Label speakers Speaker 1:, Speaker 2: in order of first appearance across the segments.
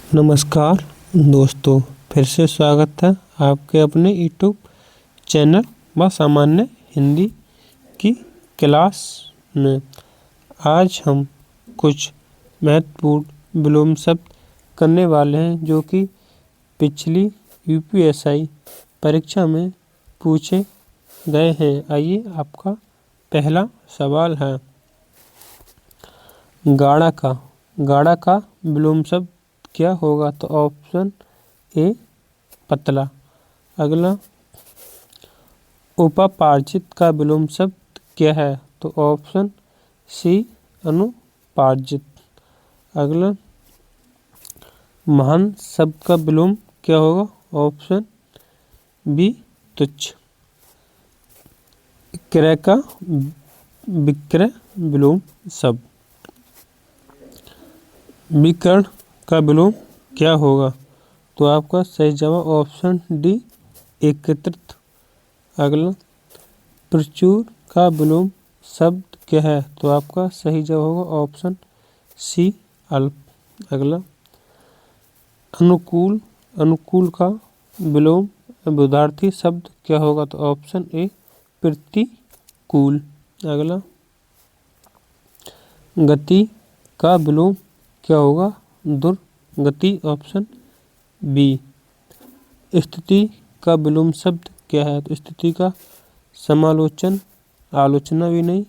Speaker 1: नमस्कार दोस्तों, फिर से स्वागत है आपके अपने यूट्यूब चैनल व सामान्य हिंदी की क्लास में। आज हम कुछ महत्वपूर्ण विलोम शब्द करने वाले हैं जो कि पिछली यूपीएससी परीक्षा में पूछे गए हैं। आइए, आपका पहला सवाल है गाढ़ा का विलोम शब्द क्या होगा? तो ऑप्शन ए पतला। अगला, उपापार्जित का विलोम शब्द क्या है? तो ऑप्शन सी अनुपार्जित। अगला, महान शब्द का विलोम क्या होगा? ऑप्शन बी तुच्छ। क्रय का विक्रय विलोम शब्द। विकर्ण का विलोम क्या होगा? तो आपका सही जवाब ऑप्शन डी एकत्रित। अगला, प्रचुर का विलोम शब्द क्या है? तो आपका सही जवाब होगा ऑप्शन सी अल्प। अगला, अनुकूल का विलोम विरोधार्थी शब्द क्या होगा? तो ऑप्शन ए प्रतिकूल। अगला, गति का विलोम क्या होगा? दुर्गति। Option B. स्थिति का विलोम शब्द क्या है? तो स्थिति का समालोचन, आलोचना भी नहीं,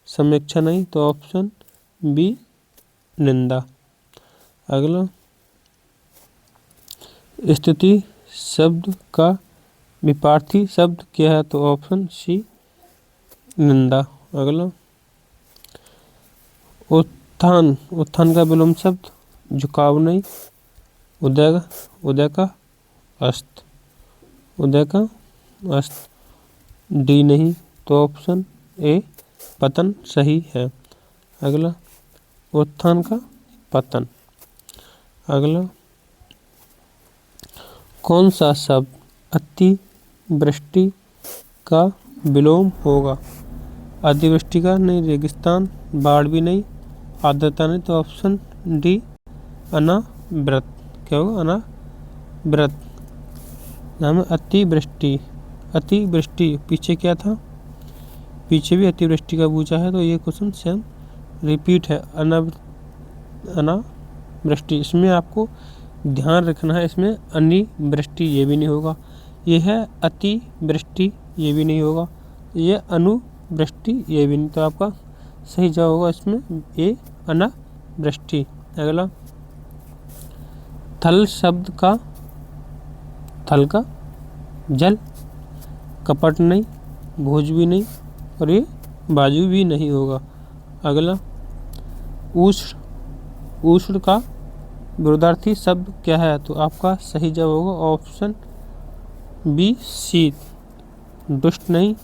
Speaker 1: समीक्षा नहीं, तो ऑप्शन बी निंदा। अगला, स्थिति शब्द का विपरीत शब्द क्या है? तो ऑप्शन सी निंदा। अगला, उत्थान का विलोम शब्द झुकाव नहीं, उदय का अस्त। डी नहीं, तो ऑप्शन ए पतन सही है। अगला, उत्थान का पतन। अगला, कौन सा शब्द अतिवृष्टि का विलोम होगा? अतिवृष्टि का नहीं, रेगिस्तान, बाढ़ भी नहीं, आर्द्रता नहीं, तो ऑप्शन डी अनावृत। क्या होगा? अनावृत। नाम है अतिवृष्टि। पीछे क्या था? पीछे भी अतिवृष्टि का पूछा है, तो ये क्वेश्चन सेम रिपीट है। अनावृष्टि, इसमें आपको ध्यान रखना है, इसमें अनिवृष्टि ये भी नहीं होगा, ये है अतिवृष्टि ये भी नहीं होगा, ये अनुवृष्टि ये भी नहीं, तो आपका सही जवाब होगा इसमें ए अनावृष्टि। अगला, थल शब्द का जल, कपट नहीं, भोज भी नहीं, और ये बाजू भी नहीं होगा। अगला, उष्ण का विरोधार्थी शब्द क्या है? तो आपका सही जवाब होगा ऑप्शन बी शीत। दुष्ट नहीं,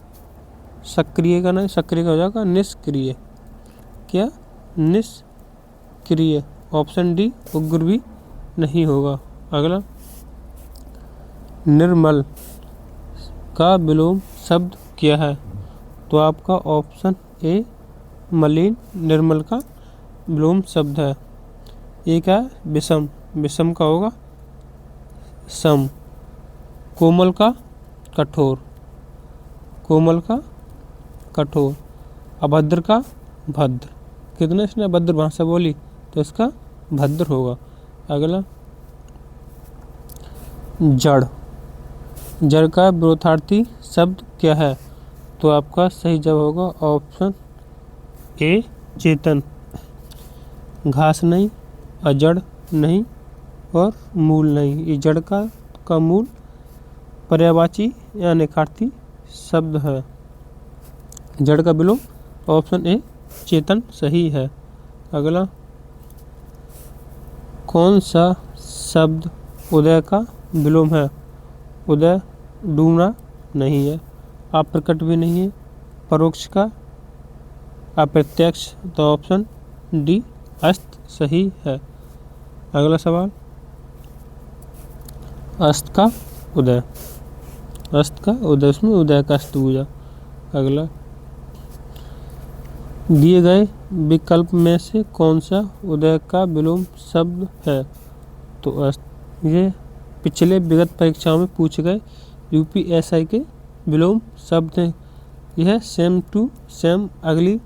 Speaker 1: सक्रिय का नहीं, सक्रिय का हो जाएगा निष्क्रिय। क्या? निष्क्रिय। ऑप्शन डी उग्र भी नहीं होगा। अगला, निर्मल का विलोम शब्द क्या है? तो आपका ऑप्शन ए मलिन। निर्मल का विलोम शब्द है। एक है विषम का होगा सम। कोमल का कठोर। अभद्र का भद्र। कितने इसने अभद्र भाषा बोली, तो इसका भद्र होगा। अगला, जड़ का विरोधार्थी शब्द क्या है? तो आपका सही जवाब होगा ऑप्शन ए चेतन। घास नहीं, अजड़ नहीं, और मूल नहीं। ये जड़ का मूल पर्यायवाची या निखार्थी शब्द है। जड़ का विलोम ऑप्शन ए चेतन सही है। अगला, कौन सा शब्द उदय का विलोम है? उदय डूबना नहीं है, अप्रकट भी नहीं है, परोक्ष का अप्रत्यक्ष, तो ऑप्शन डी अस्त सही है। अगला सवाल, अस्त का उदय, उसमें उदय का अस्त पूजा। अगला, दिए गए विकल्प में से कौन सा उदय का विलोम शब्द है? तो ये पिछले विगत परीक्षाओं में पूछे गए यूपीएसआई के विलोम शब्द हैं। यह सेम टू सेम अगली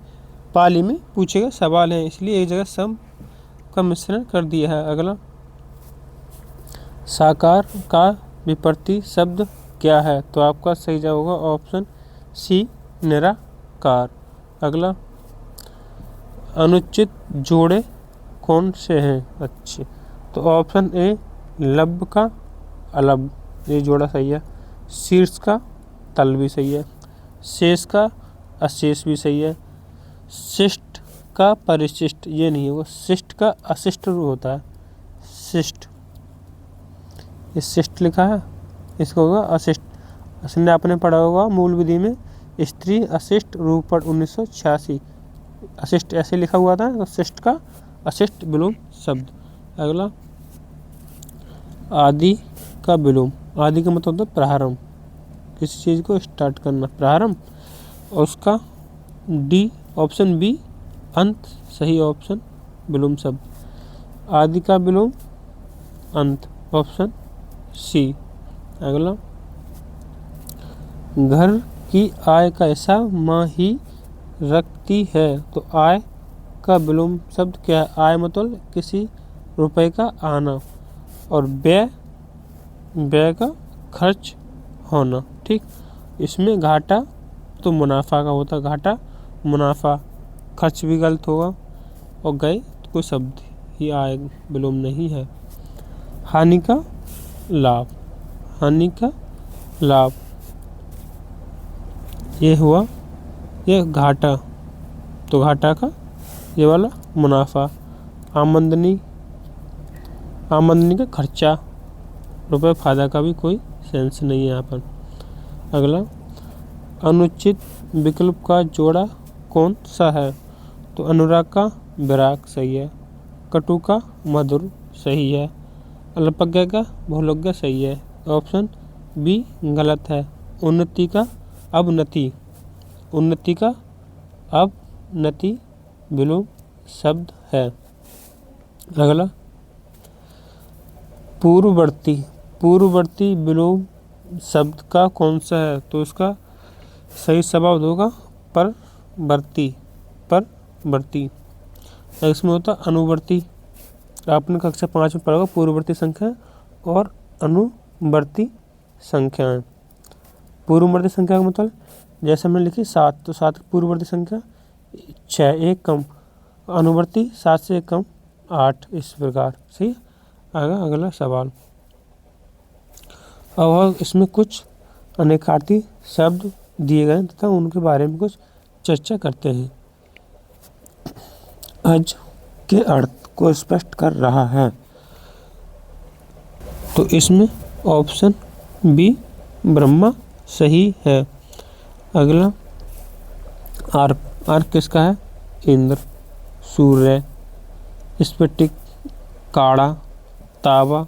Speaker 1: पाली में पूछे गए सवाल हैं, इसलिए एक जगह सम का मिश्रण कर दिया है। अगला, साकार का विपरीत शब्द क्या है? तो आपका सही जवाब होगा ऑप्शन सी, निराकार। अगला, अनुचित जोड़े कौन से हैं? अच्छे, तो ऑप्शन ए लब का अलब, ये जोड़ा सही है। शीर्ष का तल भी सही है। शेष का अशेष भी सही है। शिष्ट का परिशिष्ट ये नहीं होगा, शिष्ट का अशिष्ट रूप होता है, शिष्ट। ये शिष्ट लिखा है, इसको होगा अशिष्ट। इसने आपने पढ़ा होगा मूल विधि में स्त्री अशिष्ट रूपण 1986, अशिष्ट ऐसे लिखा हुआ था, तो शिष्ट का अशिष्ट विलोम शब्द। अगला, आदि का विलोम। आदि का मतलब होता है प्रारंभ, किसी चीज़ को स्टार्ट करना, प्रारंभ। और उसका डी ऑप्शन बी अंत सही ऑप्शन विलोम शब्द। आदि का विलोम अंत ऑप्शन सी। अगला, घर की आय का हिसाब माँ ही रखती है, तो आय का विलोम शब्द क्या है? आय मतलब किसी रुपए का आना, और व्यय का खर्च होना। ठीक, इसमें घाटा तो मुनाफा का होता, घाटा मुनाफा, खर्च भी गलत होगा, और गए तो कोई शब्द ही आय विलोम नहीं है। हानि का लाभ, हानि का लाभ ये हुआ, ये घाटा, तो घाटा का ये वाला मुनाफा। आमदनी, आमदनी का खर्चा, रुपये फायदा का भी कोई सेंस नहीं है यहाँ पर। अगला, अनुचित विकल्प का जोड़ा कौन सा है? तो अनुराग का विराग सही है। कटु का मधुर सही है। अल्पज्ञ का बहुलज्ञ सही है। ऑप्शन बी गलत है। उन्नति का अवनति, उन्नति का अवनति विलोम शब्द है। अगला, पूर्ववर्ती, पूर्ववर्ती विलोम शब्द का कौन सा है? तो इसका सही शब्द होगा परवर्ती, परवर्ती। इसमें होता अनुवर्ती, आपने कक्षा 5 में पढ़ा होगा पूर्ववर्ती संख्या और अनुवर्ती संख्याएं। पूर्ववर्ती संख्या का मतलब जैसे हमने लिखी 7, तो 7 की पूर्ववर्ती संख्या 6, एक कम, अनुवर्ती 7 से एक कम 8, इस प्रकार। सही। अगला सवाल, अब इसमें कुछ अनेकार्थी शब्द दिए गए तथा उनके बारे में कुछ चर्चा करते हैं। अज के अर्थ को स्पष्ट कर रहा है, तो इसमें ऑप्शन बी ब्रह्मा सही है। अगला, आर्क, आर्क किसका है? इंद्र, सूर्य, स्फटिक, काड़ा, तावा,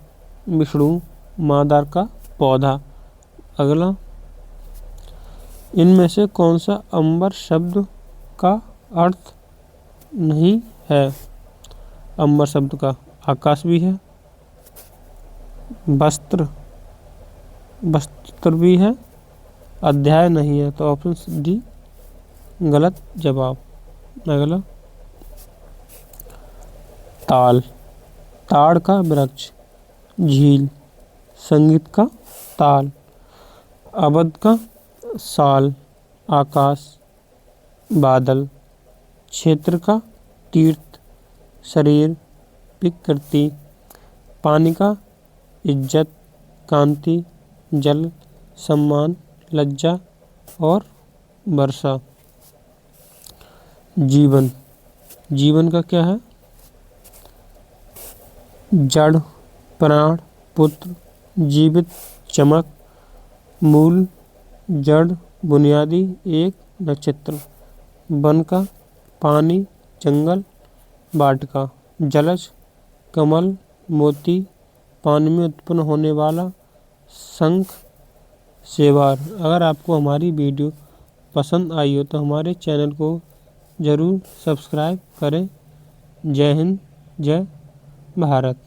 Speaker 1: विष्णु, मादार का पौधा। अगला, इनमें से कौन सा अंबर शब्द का अर्थ नहीं है? अंबर शब्द का आकाश भी है, वस्त्र, वस्त्र भी है, अध्याय नहीं है, तो ऑप्शन डी गलत जवाब। अगला, ताल, ताड़ का वृक्ष, झील, संगीत का ताल, अवध का साल, आकाश, बादल, क्षेत्र का तीर्थ, शरीर, विकृति, पानी का इज्जत, कांति, जल, सम्मान, लज्जा और वर्षा। जीवन, जीवन का क्या है? जड़, प्राण, पुत्र, जीवित, चमक, मूल, जड़, बुनियादी, एक, नक्षत्र। वन का पानी, जंगल, वाटिका, जलज, कमल, मोती, पानी में उत्पन्न होने वाला, शंख, शेवार। अगर आपको हमारी वीडियो पसंद आई हो तो हमारे चैनल को ज़रूर सब्सक्राइब करें। जय हिंद, जय भारत।